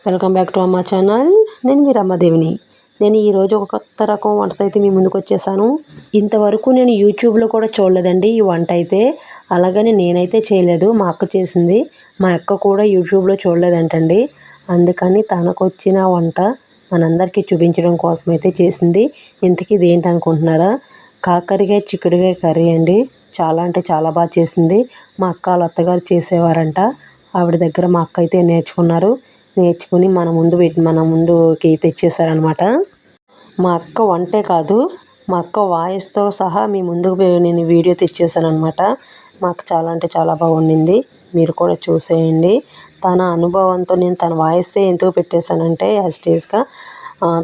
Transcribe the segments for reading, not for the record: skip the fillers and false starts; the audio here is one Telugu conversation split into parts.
వెల్కమ్ బ్యాక్ టు అమ్మ ఛానల్. నేను మీ రమాదేవిని. నేను ఈరోజు ఒక కొత్త రకం వంటతో అయితే మీ ముందుకు వచ్చేసాను. ఇంతవరకు నేను యూట్యూబ్లో కూడా చూడలేదండి ఈ వంట అయితే. అలాగని నేనైతే చేయలేదు, మా అక్క చేసింది. మా అక్క కూడా యూట్యూబ్లో చూడలేదంటండి. అందుకని తనకు వచ్చిన వంట మనందరికీ చూపించడం కోసం అయితే చేసింది. ఇంతకీ ఇది ఏంటనుకుంటున్నారా? కాకరకాయ చిక్కుడుకాయ కర్రీ అండి. చాలా అంటే చాలా బాగా చేసింది. మా అక్క వాళ్ళ అత్తగారు చేసేవారంట. ఆవిడ దగ్గర మా అక్క అయితే నేర్చుకుని మన ముందుకి తెచ్చేసారనమాట. మా అక్క వంటే కాదు, మా అక్క వాయిస్తో సహా మీ ముందుకు నేను వీడియో తెచ్చేసానమాట. మాకు చాలా అంటే చాలా బాగా వండింది. మీరు కూడా చూసేయండి. తన అనుభవంతో నేను తన వాయిసే ఎందుకు పెట్టేశానంటే యాజ్టీజ్గా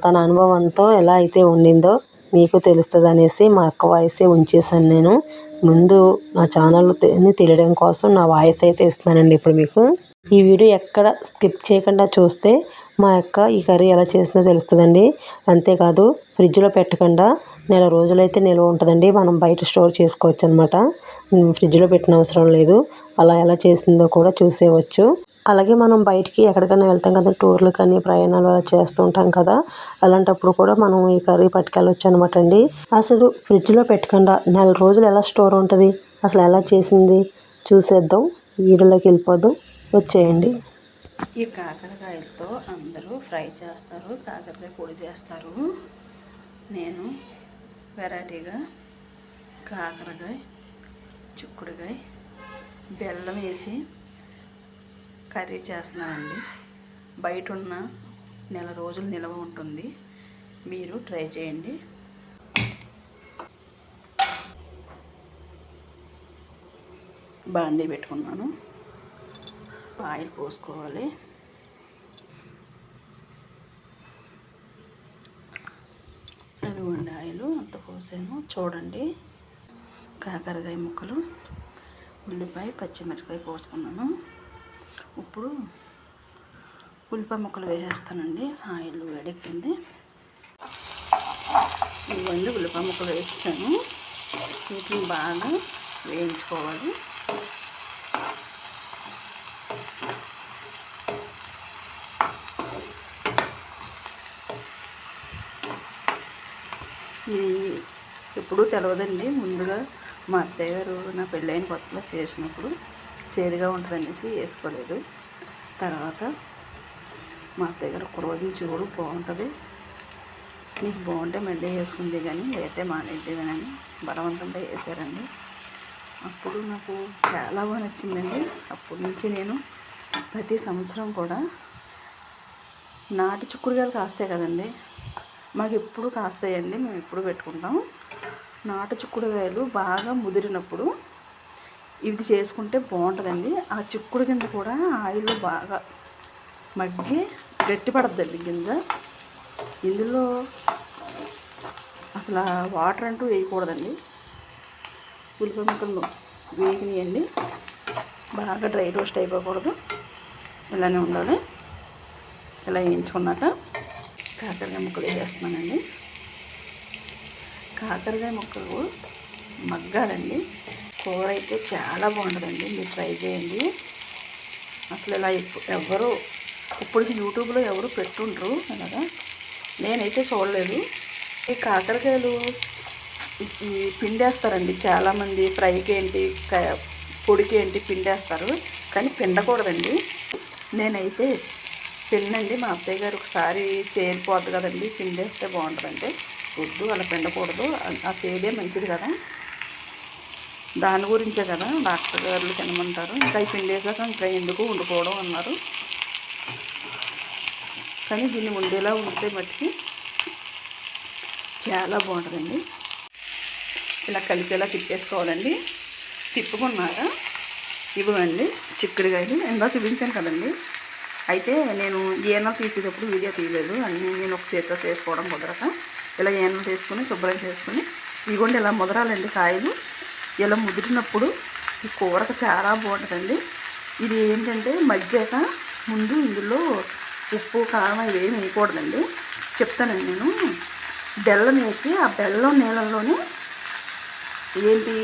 తన అనుభవంతో ఎలా అయితే వండిందో మీకు తెలుస్తుంది అనేసి మా అక్క వాయిసే ఉంచేసాను నేను. ముందు నా ఛానల్ తెలియడం కోసం నా వాయిస్ అయితే ఇస్తున్నానండి ఇప్పుడు మీకు. ఈ వీడియో ఎక్కడ స్కిప్ చేయకుండా చూస్తే మా అక్క ఈ కర్రీ ఎలా చేసిందో తెలుస్తుందండి. అంతేకాదు ఫ్రిడ్జ్లో పెట్టకుండా నెల రోజులైతే నిల్వ ఉంటుందండి. మనం బయట స్టోర్ చేసుకోవచ్చు అనమాట. ఫ్రిడ్జ్లో పెట్టిన అవసరం లేదు. అలా ఎలా చేసిందో కూడా చూసేయవచ్చు. అలాగే మనం బయటికి ఎక్కడికైనా వెళ్తాం కదా, టూర్లు కానీ ప్రయాణాలు చేస్తూ ఉంటాం కదా, అలాంటప్పుడు కూడా మనం ఈ కర్రీ పట్టుకెళ్ళవచ్చు అనమాట అండి. అసలు ఫ్రిడ్జ్లో పెట్టకుండా నెల రోజులు ఎలా స్టోర్ ఉంటుంది, అసలు ఎలా చేసింది చూసేద్దాం. వీడియోలోకి వెళ్ళిపోదాం, వచ్చేయండి. ఈ కాకరకాయలతో అందరూ ఫ్రై చేస్తారు, కాకరకాయ పొడి చేస్తారు. నేను వెరైటీగా కాకరకాయ చిక్కుడుకాయ బెల్లం వేసి కర్రీ చేస్తున్నానండి. బయట ఉన్న నెల రోజులు నిల్వ ఉంటుంది. మీరు ట్రై చేయండి. బాండీ పెట్టుకున్నాను. ఆయిల్ పోసుకోవాలి. అదిగోండి ఆయిల్ అంత పోసాను. చూడండి, కాకరకాయ ముక్కలు, ఉల్లిపాయ, పచ్చిమిరపకాయ పోసుకున్నాను. ఇప్పుడు ఉల్లిపాయ ముక్కలు వేసేస్తానండి. ఆయిల్ వేడెక్కింది. ఇవన్నీ ఉల్లిపాయ ముక్కలు వేస్తాను. వీటిని బాగా వేయించుకోవాలి. ఎప్పుడూ తెలవదండి. ముందుగా మా అత్తయ్య గారు నా పెళ్ళైన కొత్తలో చేసినప్పుడు చేదుగా ఉంటుందనేసి వేసుకోలేదు. తర్వాత మా అత్తయ్య గారు ఒక రోజు చూడు బాగుంటుంది, నీకు బాగుంటే మళ్ళీ వేసుకుంది కానీ అయితే మానేద్ది అని బలవంతంగా వేసారండి. అప్పుడు నాకు చాలా బాగా నచ్చిందండి. అప్పటి నుంచి నేను ప్రతి సంవత్సరం కూడా నాటు చిక్కుడుకాయలు కాస్తాయి కదండి, మాకు ఎప్పుడు కాస్తాయండి, మేము ఎప్పుడు పెట్టుకుంటాం. నాటు చిక్కుడుకాయలు బాగా ముదిరినప్పుడు ఇది చేసుకుంటే బాగుంటుందండి. ఆ చిక్కుడు గింజ కూడా ఆయిల్లో బాగా మగ్గి గట్టి పడద్దండి గింజ. ఇందులో అసలు వాటర్ అంటూ వేయకూడదండి. ఉల్లిపాయ ముక్కలు వేగినాయండి. బాగా డ్రై రోస్ట్ అయిపోకూడదు, ఇలానే ఉండాలి. ఇలా వేయించుకున్నాక కాకరకాయ ముక్కలు వేసేస్తున్నానండి. కాకరకాయ ముక్కలు మగ్గాలండి. కూర అయితే చాలా బాగుంటుందండి, మీరు ట్రై చేయండి. అసలు ఇలా ఎవరు ఇప్పటికి యూట్యూబ్లో ఎవరు పెట్టుండ్రు అలాగా, నేనైతే చూడలేదు. ఈ కాకరకాయలు ఈ పిండేస్తారండి చాలామంది. ఫ్రైకి ఏంటి, పొడికి ఏంటి పిండేస్తారు, కానీ పిండకూడదండి. నేనైతే పిండండి. మా అత్తయ్య గారు ఒకసారి చేరిపోద్ది కదండి, పిండేస్తే బాగుంటుందంటే వద్దు, అలా పిండకూడదు, ఆ సేదే మంచిది కదా, దాని గురించే కదా డాక్టర్ గారు తినమంటారు. ఇంకా ఈ పిండేసాక ఇంకా ఎందుకు వండుకోవడం అన్నారు. కానీ దీన్ని ఉండేలా ఉంటే మట్టికి చాలా బాగుంటుందండి. ఇలా కలిసేలా తిప్పేసుకోవాలండి. తిప్పుకున్నాక ఇవ్వండి చిక్కుడుకాయలు ఎందా చూపించాను కదండి. అయితే నేను ఏనో తీసేటప్పుడు వీడియో తీయలేదు, అన్నీ నేను ఒక చేతితో చేసుకోవడం కుదరక ఇలా ఏనో తీసుకుని శుభ్రం చేసుకుని ఇదిగోండి ఇలా ముదరాలండి కాయలు. ఇలా ముదిరినప్పుడు ఈ కూరకు చాలా బాగుంటుందండి. ఇది ఏంటంటే మగ్గాక ముందు ఇందులో ఉప్పు కారం అవి ఏమి వేయకూడదండి. చెప్తానండి నేను. బెల్లం వేసి ఆ బెల్లం నీళ్ళల్లోనే ఏంటి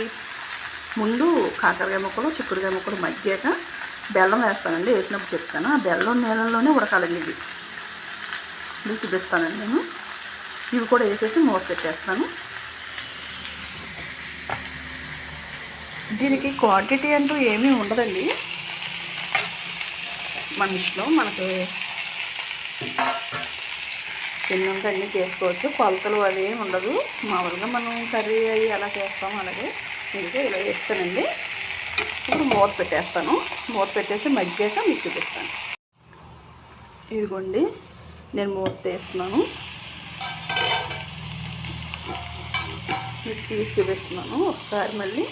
ముందు కాకరకాయ ముక్కలు చిక్కుడుకాయ ముక్కలు మగ్గాక బెల్లం వేస్తానండి, వేసినప్పుడు చెప్తాను. ఆ బెల్లం నీళ్ళల్లోనే ఉడకాలండి ఇవి. ఇది చూపిస్తానండి నేను. ఇవి కూడా వేసేసి మూత పెట్టేస్తాను. దీనికి క్వాంటిటీ అంటూ ఏమీ ఉండదండి, మన ఇష్టం. మనకు తిన్నంత అన్నీ చేసుకోవచ్చు, కొలతలు అవి ఏమి ఉండదు. మామూలుగా మనం కర్రీ అవి ఎలా చేస్తాము అలాగే ఇంకా ఇలా వేస్తానండి. ఇప్పుడు మూత పెట్టేస్తాను. మూత పెట్టేసి మగ్గాక మీకు చూపిస్తాను. ఇదిగోండి నేను మూత వేస్తున్నాను, మీకు తీసి చూపిస్తున్నాను. ఒకసారి మళ్ళీ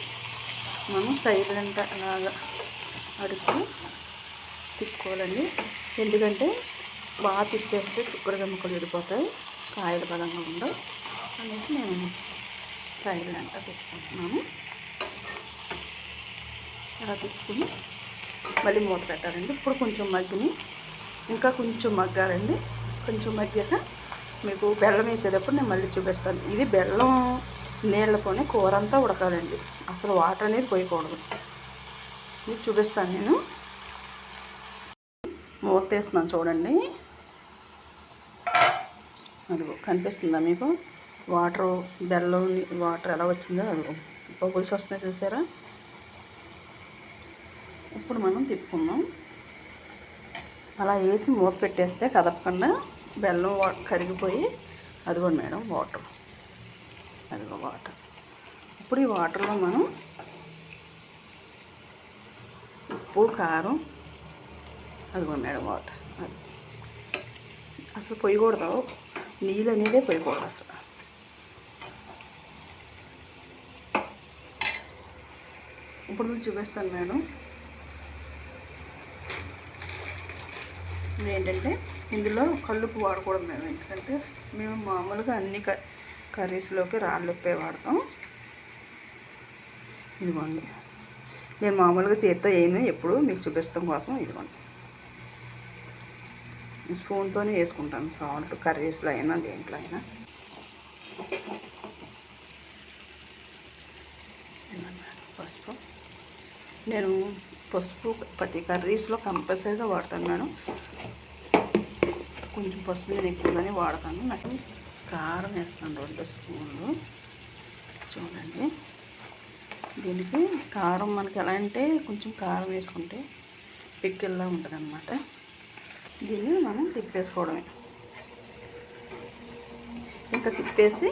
మనం సైలెంట్ అలాగా అడుగు తిప్పుకోవాలండి. ఎందుకంటే బాగా తిప్పేస్తే చుక్కడుగా ముక్కలు విడిపోతాయి, కాయల బలంగా ఉండవు అనేసి నేను సైలెంట్గా తిప్పుకుంటున్నాను. అలా తిప్పుకుని మళ్ళీ మూత పెట్టాలండి. ఇప్పుడు కొంచెం మగ్గిని, ఇంకా కొంచెం మగ్గాలండి. కొంచెం మగ్గాక మీకు బెల్లం వేసేటప్పుడు నేను మళ్ళీ చూపిస్తాను. ఇది బెల్లం నీళ్ళతోనే కూర అంతా ఉడకాలండి, అసలు వాటర్ అనేది పోయకూడదు. మీకు చూపిస్తాను నేను. మూత వేస్తున్నాను చూడండి, అదిగో కనిపిస్తుందా మీకు? వాటర్, బెల్లం వాటర్ ఎలా వచ్చిందో అదిగో బబుల్స్ వస్తున్నాయి చూసారా? ఇప్పుడు మనం తిప్పుకుందాం. అలా వేసి మూత పెట్టేస్తే కదపకుండా బెల్లం కరిగిపోయి అదిగోండి మేడం వాటర్, అదిగో వాటర్. ఇప్పుడు ఈ వాటర్లో మనం ఉప్పు కారం, అదిగోండి మేడం వాటర్. అది అసలు పొయ్యకూడదు, నీళ్ళు అనేదే పొయ్యకూడదు అసలు. ఇప్పుడు మీకు చూపిస్తాను మేడం. ఏంటంటే ఇందులో కల్లుప్పు వాడకూడదు మేము, ఎందుకంటే మేము మామూలుగా అన్ని కర్రీస్లోకి రాళ్ళుప్పే వాడతాం. ఇదిగోండి నేను మామూలుగా చేత్తో వేయను, ఎప్పుడు మీకు చూపిస్తాం కోసం. ఇదిగోండి స్పూన్తోనే వేసుకుంటాను సాల్ట్, కర్రీస్లో అయినా దేంట్లో అయినా. పసుపు నేను పసుపు ప్రతి కర్రీస్లో కంపల్సరీగా వాడతాను మేడం. కొంచెం పసుపు నేను ఎక్కువగానే వాడతాను. నాకు కారం వేస్తాను 2 స్పూన్లు. చూడండి దీనికి కారం మనకి ఎలా అంటే కొంచెం కారం వేసుకుంటే పిక్కిల్లా ఉంటుంది అన్నమాట. దీన్ని మనం తిప్పేసుకోవడమే. ఇంకా తిప్పేసి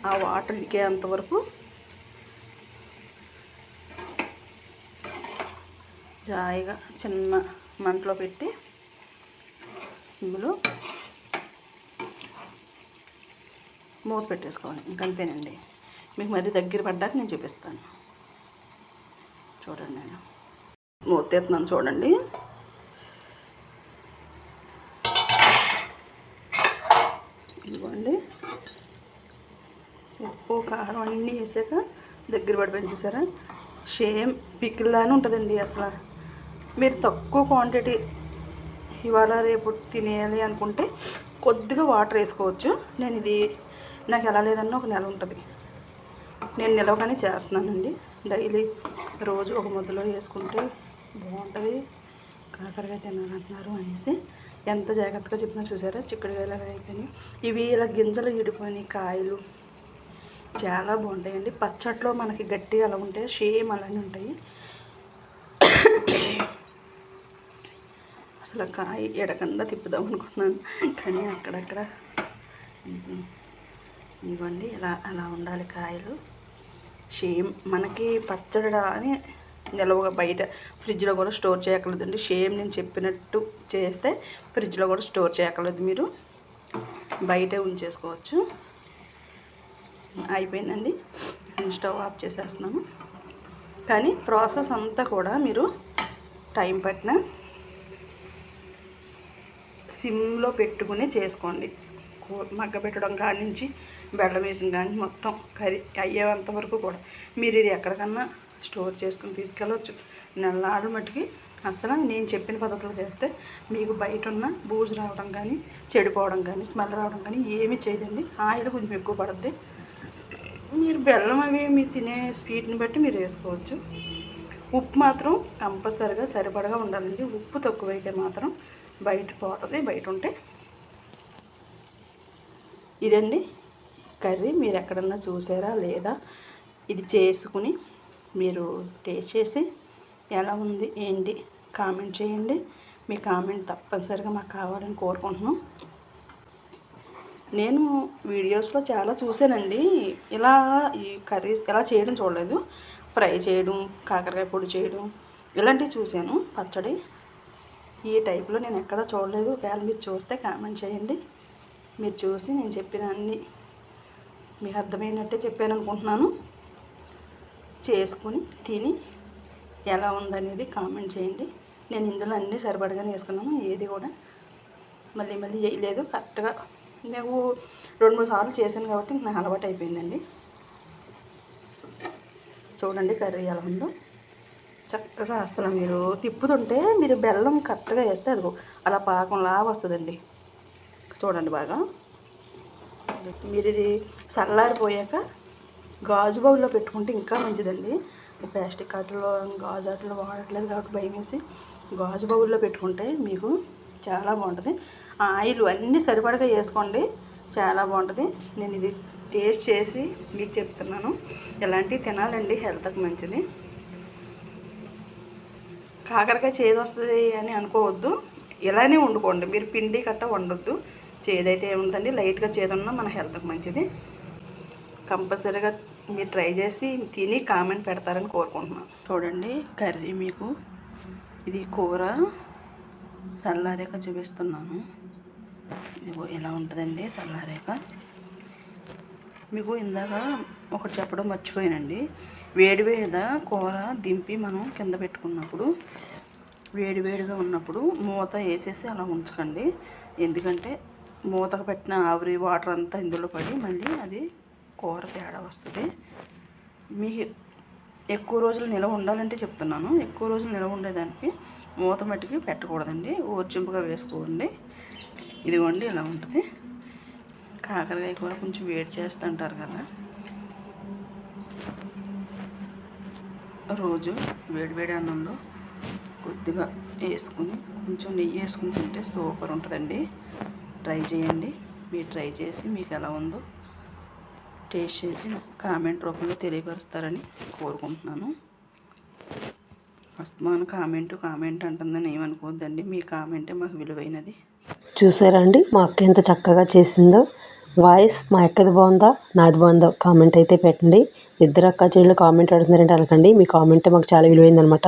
ఆ వాటర్ లీకేంత వరకు జాయిగా చిన్న మంటలో పెట్టి సిమ్లో మూత పెట్టేసుకోవాలి. ఇంకంతేనండి. మీకు మరీ దగ్గర పడ్డాక నేను చూపిస్తాను. చూడండి నేను మూత ఎత్తున్నాను చూడండి. ఇదిగోండి ఉప్పు కారం అన్నీ వేసాక దగ్గర పడిపోయింది చూసారా? సేమ్ పికిల్లానే ఉంటుందండి. అసలు మీరు తక్కువ క్వాంటిటీ ఇవాళ రేపు తినేయాలి అనుకుంటే కొద్దిగా వాటర్ వేసుకోవచ్చు. నేను ఇది నాకు ఎలా లేదన్నా 1 నెల ఉంటుంది. నేను నిలవగానే చేస్తున్నానండి. డైలీ రోజు ఒక ముద్దలో వేసుకుంటే బాగుంటుంది, కాకరకాయ తినాలంటున్నారు అనేసి ఎంత జాగ్రత్తగా చెప్పినా చూసారా? చిక్కుడుకాయలు అయిపోయినాయి. ఇవి ఇలా గింజలు ఇడిపోయినాయి కాయలు చాలా బాగుంటాయండి. పచ్చట్లో మనకి గట్టిగా అలా ఉంటాయి, సేమ్ అలానే ఉంటాయి. అసలు కాయ ఎడకుండా తిప్పుదాం అనుకున్నాను, కానీ అక్కడక్కడ ఇవ్వండి ఇలా అలా ఉండాలి కాయలు. సేమ్ మనకి పచ్చడి అని నిలవగా బయట ఫ్రిడ్జ్లో కూడా స్టోర్ చేయక్కర్లేదండి. సేమ్ నేను చెప్పినట్టు చేస్తే ఫ్రిడ్జ్లో కూడా స్టోర్ చేయక్కర్లేదు, మీరు బయటే ఉంచేసుకోవచ్చు. అయిపోయిందండి. స్టవ్ ఆఫ్ చేసేస్తున్నాను. కానీ ప్రాసెస్ అంతా కూడా మీరు టైం పట్టిన సిమ్లో పెట్టుకుని చేసుకోండి. మగ్గ పెట్టడం కాడి నుంచి బెల్లం వేసిన కానీ మొత్తం కర్రీ అయ్యేంత వరకు కూడా మీరు ఇది ఎక్కడికన్నా స్టోర్ చేసుకుని తీసుకెళ్ళవచ్చు. నెలనాడు మట్టుకి అసలు నేను చెప్పిన పద్ధతిలో చేస్తే మీకు బయట ఉన్న బూజు రావడం కానీ చెడిపోవడం కానీ స్మెల్ రావడం కానీ ఏమీ చేయదండి. ఆయిల్ కొంచెం ఎక్కువ పడుద్ది. మీరు బెల్లం అవి మీరు తినే స్వీట్ని బట్టి మీరు వేసుకోవచ్చు. ఉప్పు మాత్రం కంపల్సరిగా సరిపడగా ఉండాలండి. ఉప్పు తక్కువైతే మాత్రం బయట పోతుంది, బయట ఉంటే. ఇదండి కర్రీ. మీరు ఎక్కడన్నా చూసారా లేదా, ఇది చేసుకుని మీరు టేస్ట్ చేసి ఎలా ఉంది ఏంటి కామెంట్ చేయండి. మీ కామెంట్ తప్పనిసరిగా మాకు కావాలని కోరుకుంటున్నాం. నేను వీడియోస్లో చాలా చూశానండి, ఇలా ఈ కర్రీస్ ఎలా చేయడం చూడలేదు. ఫ్రై చేయడం, కాకరకాయ పొడి చేయడం ఇలాంటివి చూశాను. పచ్చడి ఈ టైప్లో నేను ఎక్కడా చూడలేదు. ఒకవేళ మీరు చూస్తే కామెంట్ చేయండి. మీరు చూసి నేను చెప్పిన అన్నీ మీకు అర్థమైనట్టే చెప్పాను అనుకుంటున్నాను. చేసుకుని తిని ఎలా ఉందనేది కామెంట్ చేయండి. నేను ఇందులో అన్నీ సరిపడగానే వేసుకున్నాను, ఏది కూడా మళ్ళీ మళ్ళీ వేయలేదు. కరెక్ట్గా నేను 2-3 సార్లు చేశాను కాబట్టి నాకు అలవాటు అయిపోయిందండి. చూడండి కర్రీ ఎలా ఉందో చక్కగా. అసలు మీరు తిప్పుతుంటే మీరు బెల్లం కరెక్ట్గా వేస్తే అది అలా పాకంలా వస్తుందండి. చూడండి బాగా. మీరు ఇది చల్లారిపోయాక గాజు బౌల్లో పెట్టుకుంటే ఇంకా మంచిదండి. ప్లాస్టిక్ వాటిలో గాజు వాటిలో వాడట్లేదు కాబట్టి భయం వేసి గాజు బౌల్లో పెట్టుకుంటే మీకు చాలా బాగుంటుంది. ఆయిల్ అన్నీ సరిపడగా వేసుకోండి, చాలా బాగుంటుంది. నేను ఇది టేస్ట్ చేసి మీకు చెప్తున్నాను. ఎలాంటివి తినాలండి, హెల్త్కి మంచిది. కాకరకాయ చేదు వస్తుంది అని అనుకోవద్దు, ఇలానే వండుకోండి. మీరు పిండి కట్ట వండొద్దు. చేదైతే ఏముందండి, లైట్గా చేదున్నా మన హెల్త్కి మంచిది. కంపల్సరీగా మీరు ట్రై చేసి తిని కామెంట్ పెడతారని కోరుకుంటున్నాను. చూడండి కర్రీ మీకు ఇది కూర చల్లారాక చూపిస్తున్నాను. ఇదిగో ఇలా ఉంటుందండి చల్లారాక. మీకు ఇందాక ఒకటి చెప్పడం మర్చిపోయానండి. వేడి మీద కూర దింపి మనం కింద పెట్టుకున్నప్పుడు వేడివేడిగా ఉన్నప్పుడు మూత వేసేసి అలా ఉంచకండి. ఎందుకంటే మూతకు పెట్టిన ఆవిరి వాటర్ అంతా ఇందులో పడి మళ్ళీ అది కూర తేడా వస్తుంది. మీకు ఎక్కువ రోజులు నిలవ ఉండాలంటే చెప్తున్నాను. ఎక్కువ రోజులు నిలవ ఉండేదానికి మూత మట్టికి పెట్టకూడదండి, ఓర్జింపుగా వేసుకోండి. ఇదిగోండి ఇలా ఉంటుంది. కాకరకాయ కూర కొంచెం వేడి చేస్తుంటారు కదా, రోజు వేడివేడి అన్నంలో కొద్దిగా వేసుకుని కొంచెం నెయ్యి వేసుకుని తింటే సూపర్ ఉంటుందండి. ట్రై చేయండి. మీరు ట్రై చేసి మీకు ఎలా ఉందో టేస్ట్ చేసి కామెంట్ రూపంలో తెలియపరుస్తారని కోరుకుంటున్నాను. అస్తమాను కామెంట్ అంటుందని ఏమనుకోవద్దండి. మీ కామెంటే మాకు విలువైనది. చూసారండి మా అక్క ఎంత చక్కగా చేసిందో. వాయిస్ మా అక్కది బాగుందా నాది బాగుందో కామెంట్ అయితే పెట్టండి. ఇద్దరు అక్క చెల్లెలు కామెంట్ అడుగుతున్నారంటే అనకండి, మీ కామెంటే మాకు చాలా విలువైందనమాట.